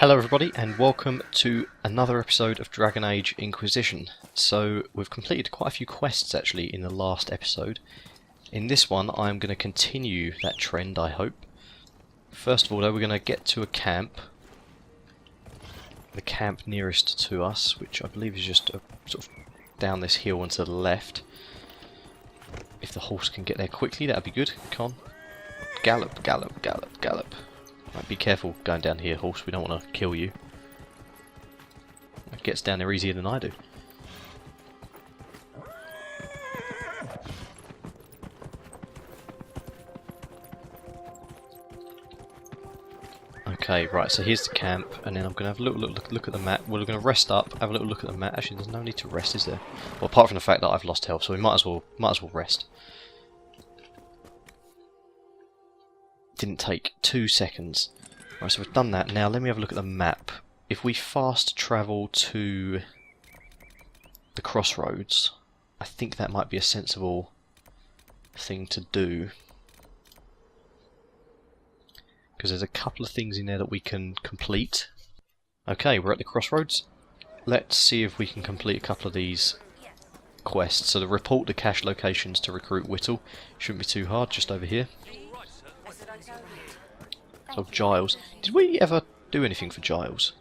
Hello everybody and welcome to another episode of Dragon Age Inquisition. So we've completed quite a few quests actually in the last episode. In this one I'm going to continue that trend, I hope. First of all though, we're going to get to a camp. The camp nearest to us, which I believe is just sort of down this hill and to the left. If the horse can get there quickly, that'd be good. Come on. Gallop, gallop, gallop, gallop. Right, be careful going down here, horse. We don't want to kill you. It gets down there easier than I do. Okay, right, so here's the camp, and then I'm going to have a little look at the map. We're going to rest up, have a little look at the map. Actually, there's no need to rest, is there? Well, apart from the fact that I've lost health, so we might as well rest. Didn't take 2 seconds. Right, so we've done that. Now let me have a look at the map. If we fast travel to the crossroads, I think that might be a sensible thing to do. Because there's a couple of things in there that we can complete. Okay, we're at the crossroads. Let's see if we can complete a couple of these quests. So the report the cache locations to recruit Whittle. Shouldn't be too hard, just over here. So Giles. Did we ever do anything for Giles?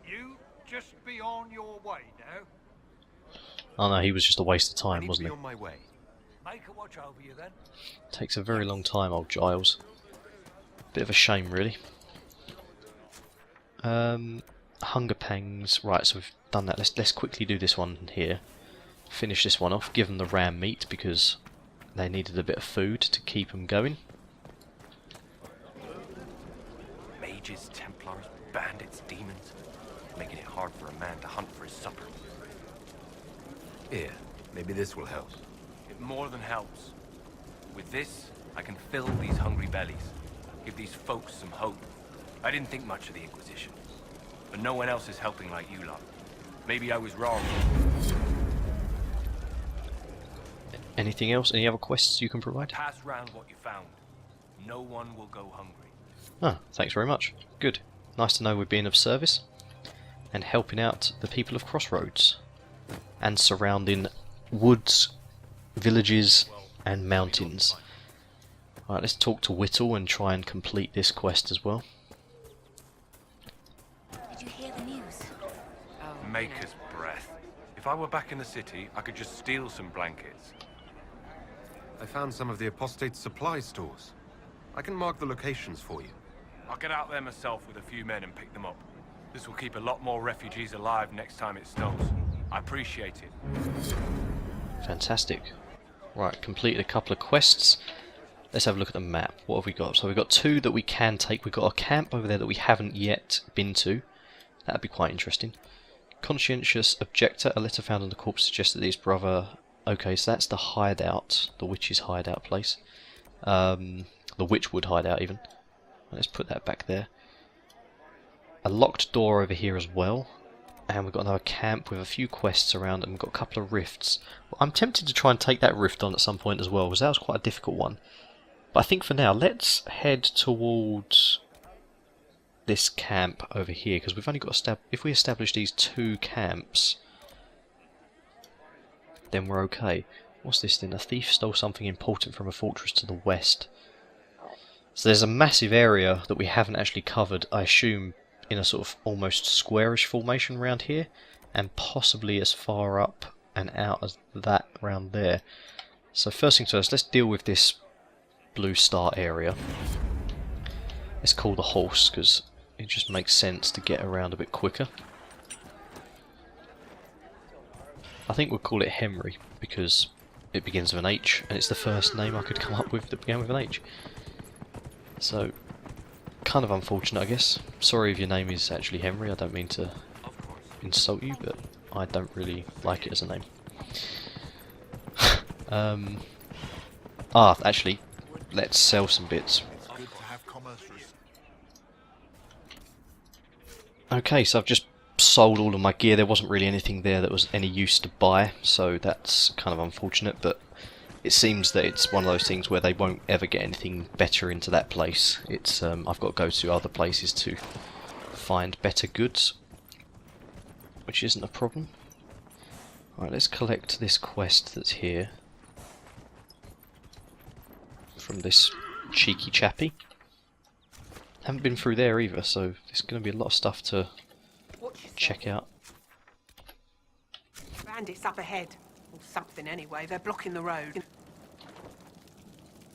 You just be on your way now. Oh no, he was just a waste of time, wasn't he? On my way. Make a watch over you then. Takes a very long time, old Giles. Bit of a shame, really. Hunger pangs. Right, so we've done that. Let's quickly do this one here. Finish this one off. Give them the ram meat because they needed a bit of food to keep them going. Mages, Templars, bandits, demons, making it hard for a man to hunt for his supper. Here, maybe this will help. It more than helps. With this, I can fill these hungry bellies, give these folks some hope. I didn't think much of the Inquisition, but no one else is helping like you lot. Maybe I was wrong. Anything else? Any other quests you can provide? Pass round what you found. No one will go hungry. Ah, thanks very much. Good. Nice to know we're being of service and helping out the people of Crossroads and surrounding woods, villages and mountains. Alright, let's talk to Whittle and try and complete this quest as well. Did you hear the news? Maker's breath. If I were back in the city, I could just steal some blankets. I found some of the apostate's supply stores. I can mark the locations for you. I'll get out there myself with a few men and pick them up. This will keep a lot more refugees alive next time it snows. I appreciate it. Fantastic. Right, completed a couple of quests. Let's have a look at the map. What have we got? So we've got 2 that we can take. We've got a camp over there that we haven't yet been to. That'd be quite interesting. Conscientious Objector. A letter found on the corpse suggests that his brother... Okay, so that's the hideout. The witch's hideout place. The Witchwood hideout even. Let's put that back there. A locked door over here as well. And we've got another camp with a few quests around and we've got a couple of rifts. Well, I'm tempted to try and take that rift on at some point as well, because that was quite a difficult one. But I think for now, let's head towards this camp over here, because we've only got if we establish these 2 camps, then we're okay. What's this then? A thief stole something important from a fortress to the west. So there's a massive area that we haven't actually covered, I assume, in a sort of almost squarish formation around here, and possibly as far up and out as that around there. So first things first, let's deal with this blue star area. Let's call the horse, because it just makes sense to get around a bit quicker. I think we'll call it Henry, because it begins with an H, and it's the first name I could come up with that began with an H. So, kind of unfortunate, I guess. Sorry if your name is actually Henry, I don't mean to insult you, but I don't really like it as a name. Actually, let's sell some bits. Okay, so I've just sold all of my gear. There wasn't really anything there that was any use to buy, so that's kind of unfortunate, but it seems that it's one of those things where they won't ever get anything better into that place. It's I've got to go to other places to find better goods, which isn't a problem. Alright, let's collect this quest that's here from this cheeky chappie. Haven't been through there either, so there's going to be a lot of stuff to check out. Bandits up ahead. Or something anyway, they're blocking the road.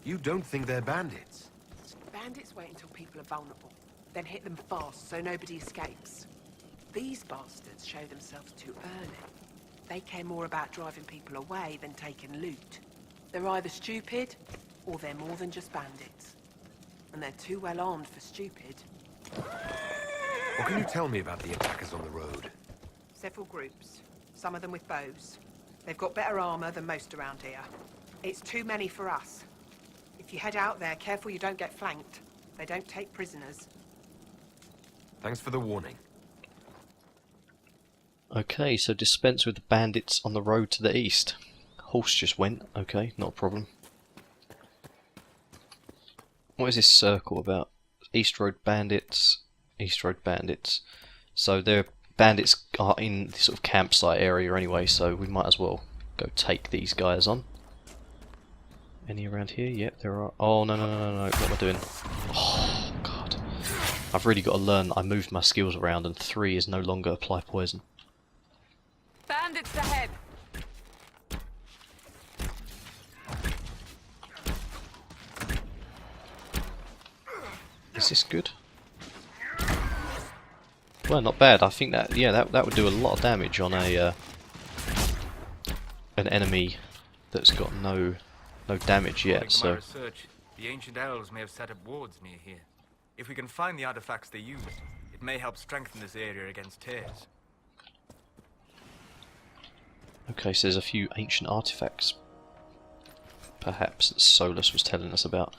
You don't think they're bandits? Bandits wait until people are vulnerable, then hit them fast so nobody escapes. These bastards show themselves too early. They care more about driving people away than taking loot. They're either stupid, or they're more than just bandits. And they're too well armed for stupid. What can you tell me about the attackers on the road? Several groups, some of them with bows. They've got better armor than most around here. It's too many for us. If you head out there, careful you don't get flanked. They don't take prisoners. Thanks for the warning. Okay, so dispense with the bandits on the road to the east. Horse just went, okay, not a problem. What is this circle about? East Road Bandits, East Road Bandits. So their bandits are in this sort of campsite area anyway, so we might as well go take these guys on. Any around here? Yep, there are. Oh, no, no, no, no, no, what am I doing? Oh, God. I've really got to learn that I moved my skills around and 3 is no longer apply poison. Bandits ahead! Is this good? Well, not bad. I think that, yeah, that would do a lot of damage on a an enemy that's got no damage yet. According to So my research, the ancient elves may have set up wards near here. If we can find the artifacts they used, it may help strengthen this area against tears. okay, so there's a few ancient artifacts, perhaps, that Solus was telling us about.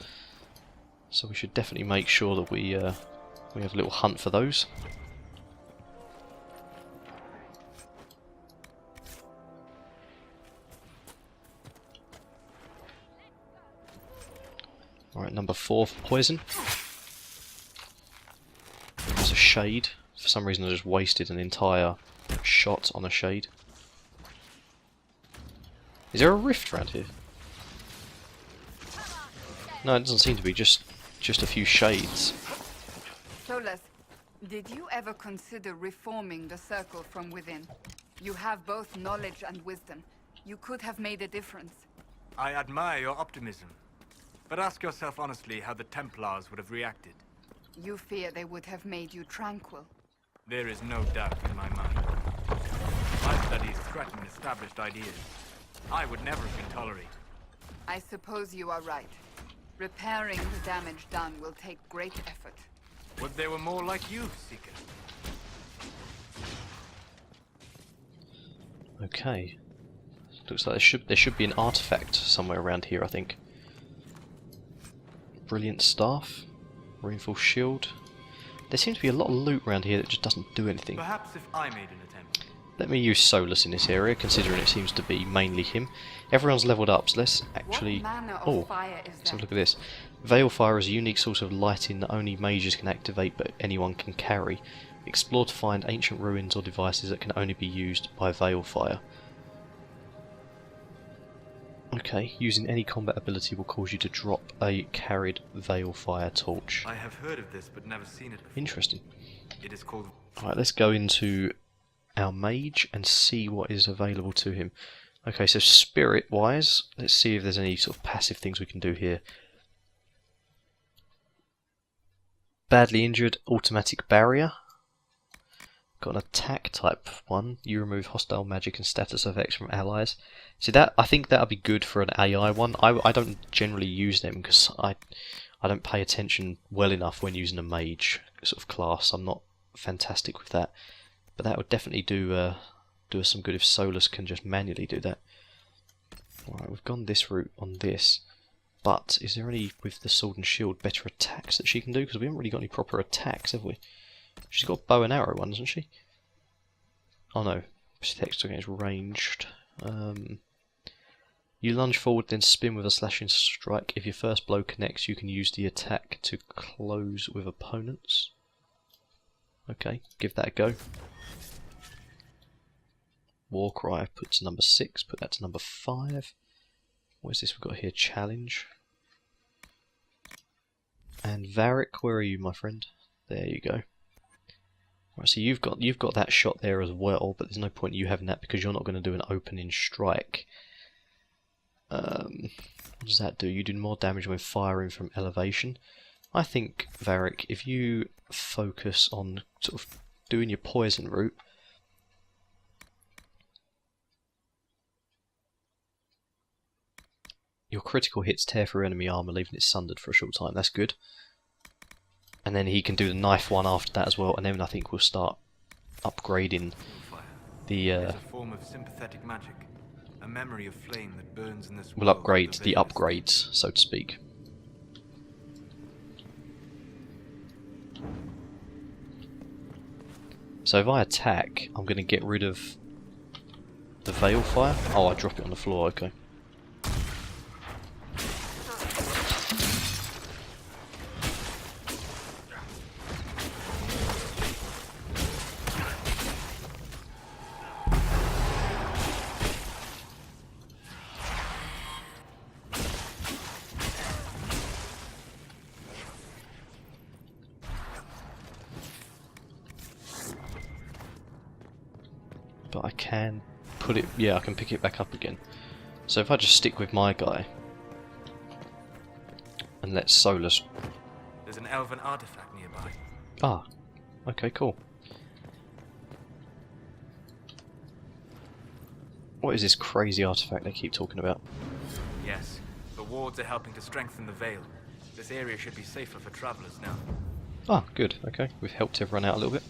So we should definitely make sure that we have a little hunt for those. Alright, number 4 for poison. It's a shade. For some reason I just wasted an entire shot on a shade. Is there a rift around here? No, it doesn't seem to be, just a few shades. Solus, did you ever consider reforming the circle from within? You have both knowledge and wisdom. You could have made a difference. I admire your optimism, but ask yourself honestly how the Templars would have reacted. You fear they would have made you tranquil. There is no doubt in my mind. My studies threaten established ideas. I would never have been tolerated. I suppose you are right. Repairing the damage done will take great effort. Would they were more like you, Seeker? Okay. Looks like there should be an artifact somewhere around here, I think. Brilliant staff. Reinforced shield. There seems to be a lot of loot around here that just doesn't do anything. Perhaps if I made an attempt. Let me use Solus in this area, considering it seems to be mainly him. Everyone's leveled up, so let's actually... What manner of Oh, fire is let's have a that? look at this. Veil Fire is a unique source of lighting that only mages can activate, but anyone can carry. Explore to find ancient ruins or devices that can only be used by Veil Fire. Okay, using any combat ability will cause you to drop a carried Veil Fire torch. I have heard of this, but never seen it before. Interesting. It is called... Alright, let's go into our mage and see what is available to him. Okay, so spirit-wise, let's see if there's any sort of passive things we can do here. Badly injured, automatic barrier. Got an attack type one. You remove hostile magic and status effects from allies. See that? I think that'll be good for an AI one. I don't generally use them because I don't pay attention well enough when using a mage sort of class. I'm not fantastic with that, but that would definitely do us some good if Solus can just manually do that. Alright, we've gone this route on this, but is there any with the sword and shield better attacks that she can do? Because we haven't really got any proper attacks, have we? She's got bow and arrow one, doesn't she? Oh no, text against ranged. You lunge forward, then spin with a slashing strike. If your first blow connects, you can use the attack to close with opponents. Okay, give that a go. Warcry, put to number 6, put that to number 5. What is this we've got here? Challenge. And Varric, where are you, my friend? There you go. Right, so you've got that shot there as well, but there's no point in you having that because you're not going to do an opening strike. What does that do? You do more damage when firing from elevation. I think, Varric, if you focus on sort of doing your poison route, your critical hits tear through enemy armor, leaving it sundered for a short time. That's good. And then he can do the knife one after that as well, and then I think we'll start upgrading the... It's a form of sympathetic magic. A memory of flame that burns in this we'll world upgrade with the veils. upgrades, so to speak. So if I attack, I'm going to get rid of the veil fire. Oh, I drop it on the floor, okay. But I can put it, yeah, I can pick it back up again. So if I just stick with my guy and let Solus... There's an elven artifact nearby. Ah, okay, cool. What is this crazy artifact they keep talking about? Yes, the wards are helping to strengthen the veil. This area should be safer for travelers now. Ah, good, okay, we've helped everyone out a little bit.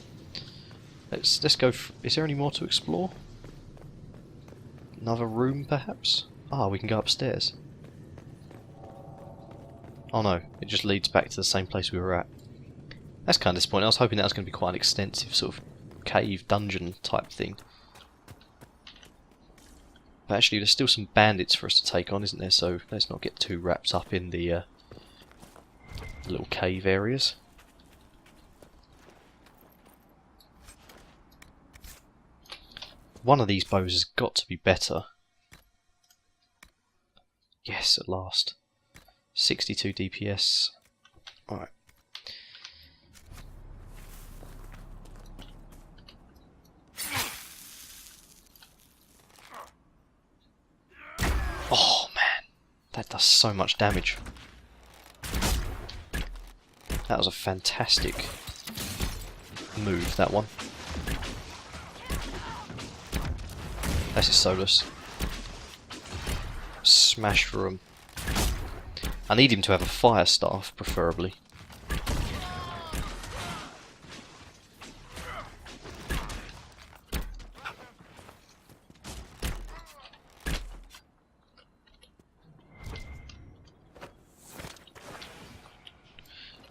Let's go. Is there any more to explore? Another room, perhaps? Ah, we can go upstairs. Oh no, it just leads back to the same place we were at. That's kind of disappointing. I was hoping that was going to be quite an extensive sort of cave dungeon type thing. But actually, there's still some bandits for us to take on, isn't there? So let's not get too wrapped up in the little cave areas. One of these bows has got to be better. Yes, at last. 62 DPS. Alright. Oh man, that does so much damage. That was a fantastic move, that one. That's his Solus. Smash through him. I need him to have a fire staff, preferably.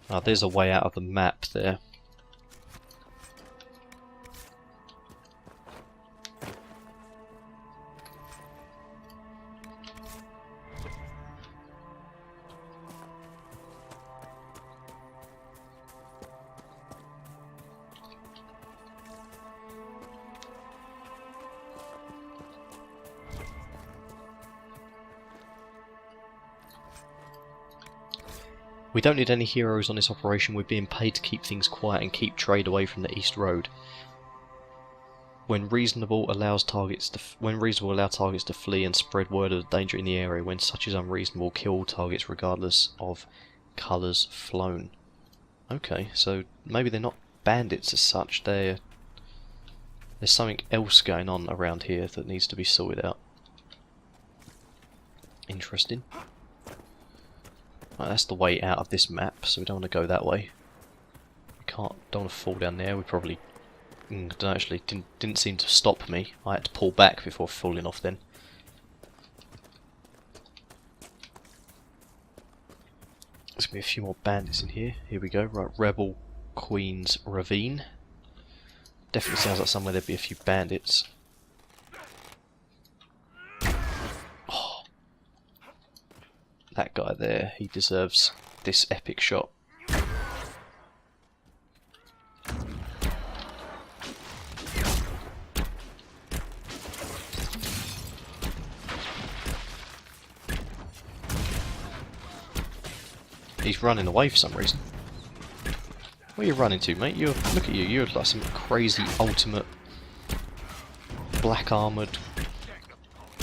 Ah, there's a way out of the map there. We don't need any heroes on this operation. We're being paid to keep things quiet and keep trade away from the East Road. When reasonable, allow targets to flee and spread word of the danger in the area. When such is unreasonable, kill targets regardless of colours flown. Okay, so maybe they're not bandits as such. There's something else going on around here that needs to be sorted out. Interesting. Right, that's the way out of this map, so we don't want to go that way. We don't want to fall down there. We probably don't actually didn't seem to stop me. I had to pull back before falling off then. There's gonna be a few more bandits in here. Here we go. Right, Rebel Queen's Ravine. Definitely sounds like somewhere there'd be a few bandits. That guy there, he deserves this epic shot. He's running away for some reason. Where are you running to, mate? Look at you. You're like some crazy ultimate black armoured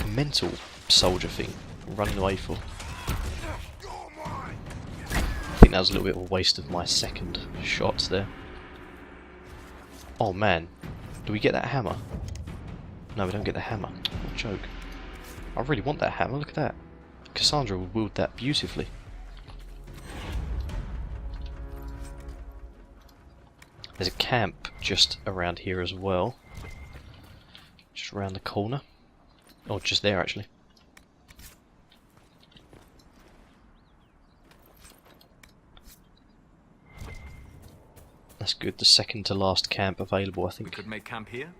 mental soldier thing. Running away for. I think that was a little bit of a waste of my second shot there. Oh man, do we get that hammer? No, we don't get the hammer. What a joke. I really want that hammer, look at that. Cassandra will wield that beautifully. There's a camp just around here as well. Just around the corner. Or just there actually. That's good, the second to last camp available I think. We could make camp here?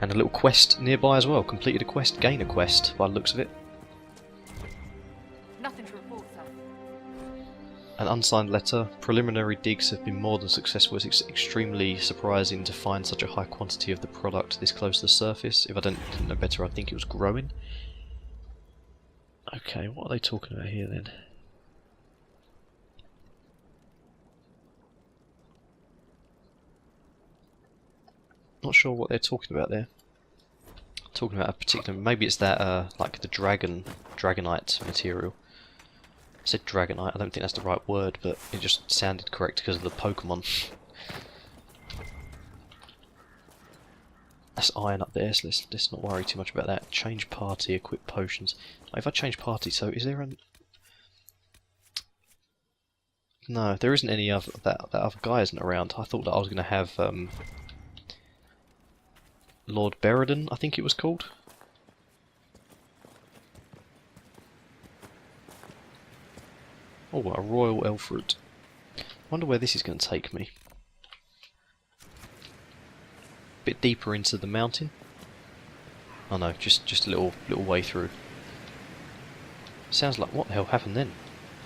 And a little quest nearby as well. Completed a quest, gain a quest by the looks of it. Nothing to report, sir. An unsigned letter. Preliminary digs have been more than successful. It's extremely surprising to find such a high quantity of the product this close to the surface. If I didn't know better, I'd think it was growing. Okay, what are they talking about here then? Not sure what they're talking about there. Talking about a particular, maybe it's that like the dragonite material. I said dragonite. I don't think that's the right word, but it just sounded correct because of the Pokemon. That's iron up there, so let's not worry too much about that. Change party, equip potions. If I change party, so is there an? No, there isn't any other. That other guy isn't around. I thought that I was going to have Lord Beredon, I think it was called. Oh, a royal elf root. Wonder where this is going to take me. Bit deeper into the mountain. Oh no, just a little way through. Sounds like, what the hell happened then?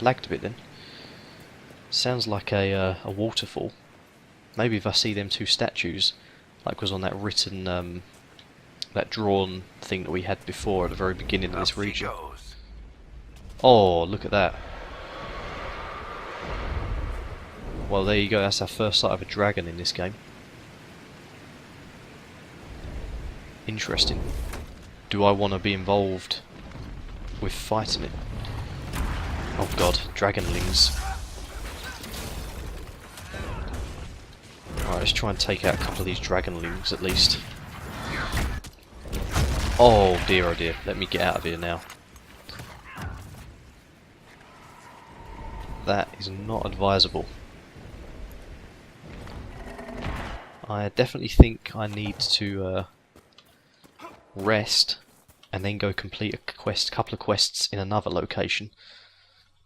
Lagged a bit then. Sounds like a waterfall. Maybe if I see them two statues, like was on that written, that drawn thing that we had before at the very beginning of this region. Oh, look at that. Well, there you go, that's our first sight of a dragon in this game. Interesting. Do I want to be involved with fighting it? Oh god, dragonlings. Alright, let's try and take out a couple of these dragonlings at least. Oh dear, let me get out of here now. That is not advisable. I definitely think I need to rest and then go complete a couple of quests in another location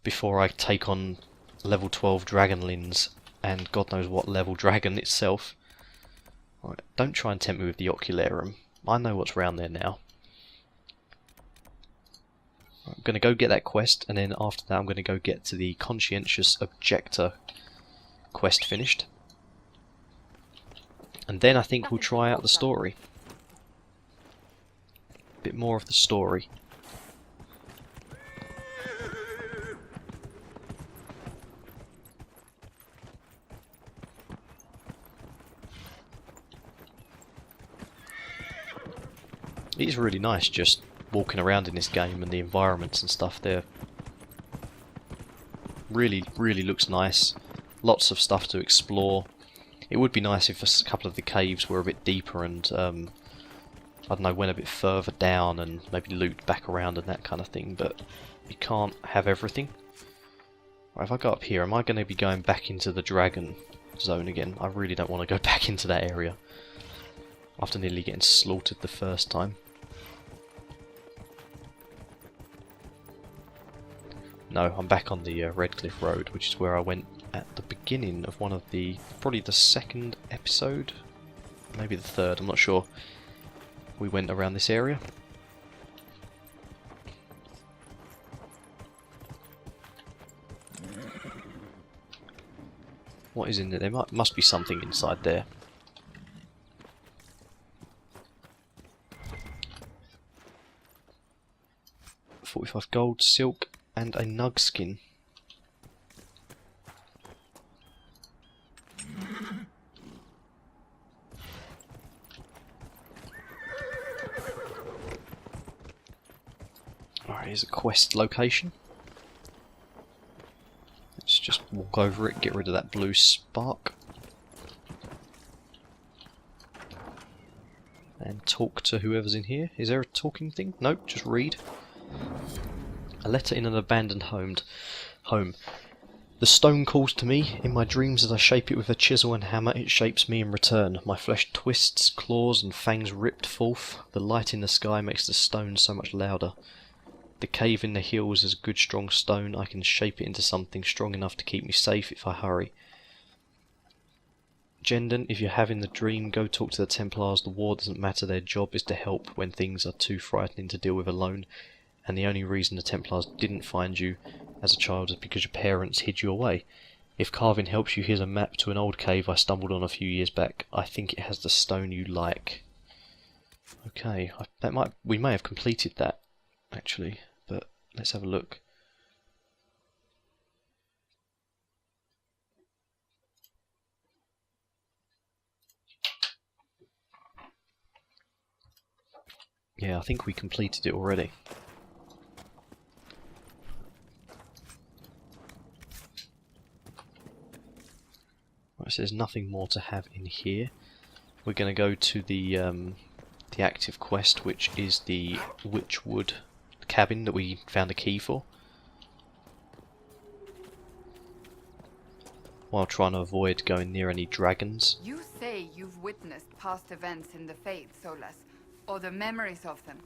before I take on level 12 dragonlings and God knows what level dragon itself. Right, don't try and tempt me with the ocularum. I know what's round there now. I'm going to go get that quest, and then after that I'm going to go get to the conscientious objector quest finished. And then I think we'll try out the story. A bit more of the story. It is really nice just walking around in this game and the environments and stuff there. Really looks nice. Lots of stuff to explore. It would be nice if a couple of the caves were a bit deeper and, I don't know, went a bit further down and maybe looped back around and that kind of thing, but you can't have everything. Right, if I go up here, am I going to be going back into the dragon zone again? I really don't want to go back into that area after nearly getting slaughtered the first time. No, I'm back on the Redcliffe Road, which is where I went at the beginning of one of the, probably the second episode, maybe the third, I'm not sure. We went around this area. What is in there? There must be something inside there. $45 gold, silk, and a nug skin. Alright, here's a quest location. Let's just walk over it, get rid of that blue spark. And talk to whoever's in here. Is there a talking thing? Nope, just read. A letter in an abandoned home. The stone calls to me. In my dreams as I shape it with a chisel and hammer, it shapes me in return. My flesh twists, claws and fangs ripped forth. The light in the sky makes the stone so much louder. The cave in the hills is a good strong stone. I can shape it into something strong enough to keep me safe if I hurry. Jendon, if you're having the dream, go talk to the Templars. The war doesn't matter. Their job is to help when things are too frightening to deal with alone. And the only reason the Templars didn't find you as a child is because your parents hid you away. If carving helps you, here's a map to an old cave I stumbled on a few years back. I think it has the stone you like. Okay, we may have completed that, actually, but let's have a look. Yeah, I think we completed it already. Right, so there's nothing more to have in here. We're going to go to the active quest, which is the Witchwood cabin that we found a key for. While trying to avoid going near any dragons. You say you've witnessed past events in the Fade, Solas, or the memories of them.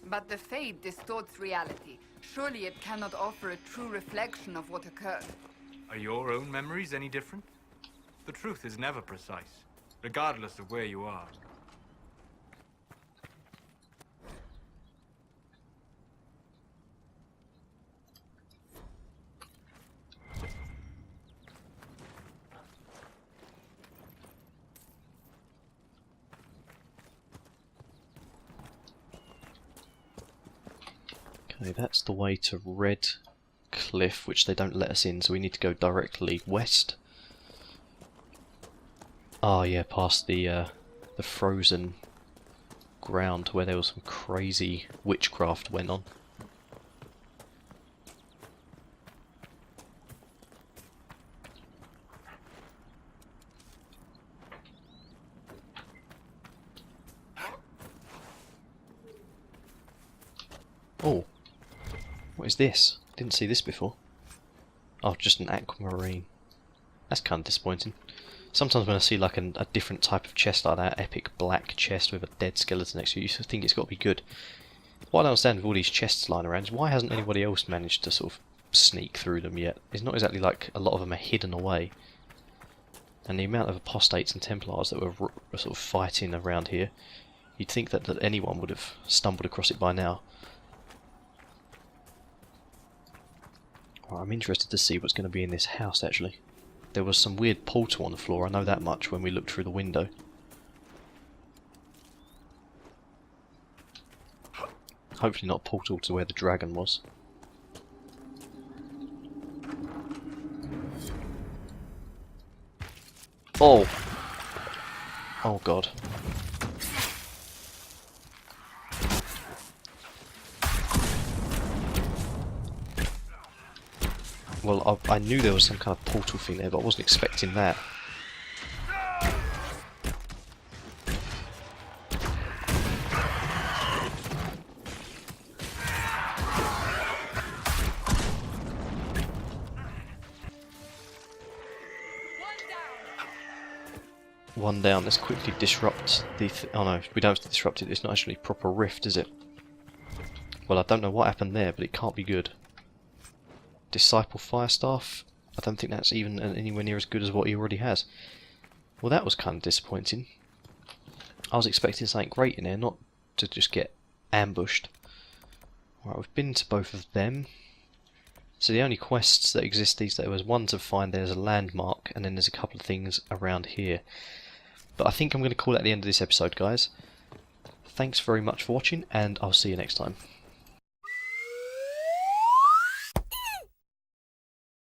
But the Fade distorts reality. Surely it cannot offer a true reflection of what occurred. Are your own memories any different? The truth is never precise, regardless of where you are. Okay, that's the way to Red Cliff, which they don't let us in, so we need to go directly west. Ah, yeah, past the frozen ground where there was some crazy witchcraft went on. Oh, what is this? Didn't see this before. Oh, just an aquamarine. That's kind of disappointing. Sometimes when I see like a different type of chest like that, epic black chest with a dead skeleton next to it, you think it's got to be good. What I don't understand with all these chests lying around is why hasn't anybody else managed to sort of sneak through them yet? It's not exactly like a lot of them are hidden away. And the amount of apostates and Templars that were sort of fighting around here, you'd think that anyone would have stumbled across it by now. Well, I'm interested to see what's going to be in this house actually. There was some weird portal on the floor, I know that much, when we looked through the window. Hopefully not a portal to where the dragon was. Oh! Oh god. Well, I knew there was some kind of portal thing there, but I wasn't expecting that. One down. Let's quickly disrupt the... oh no, we don't have to disrupt it. It's not actually a proper rift, is it? Well, I don't know what happened there, but it can't be good. Disciple Firestaff. I don't think that's even anywhere near as good as what he already has. Well, that was kind of disappointing. I was expecting something great in there, not to just get ambushed. Right, we've been to both of them. So the only quests that exist these days was one to find there's a landmark, and then there's a couple of things around here. But I think I'm going to call it at the end of this episode, guys. Thanks very much for watching, and I'll see you next time.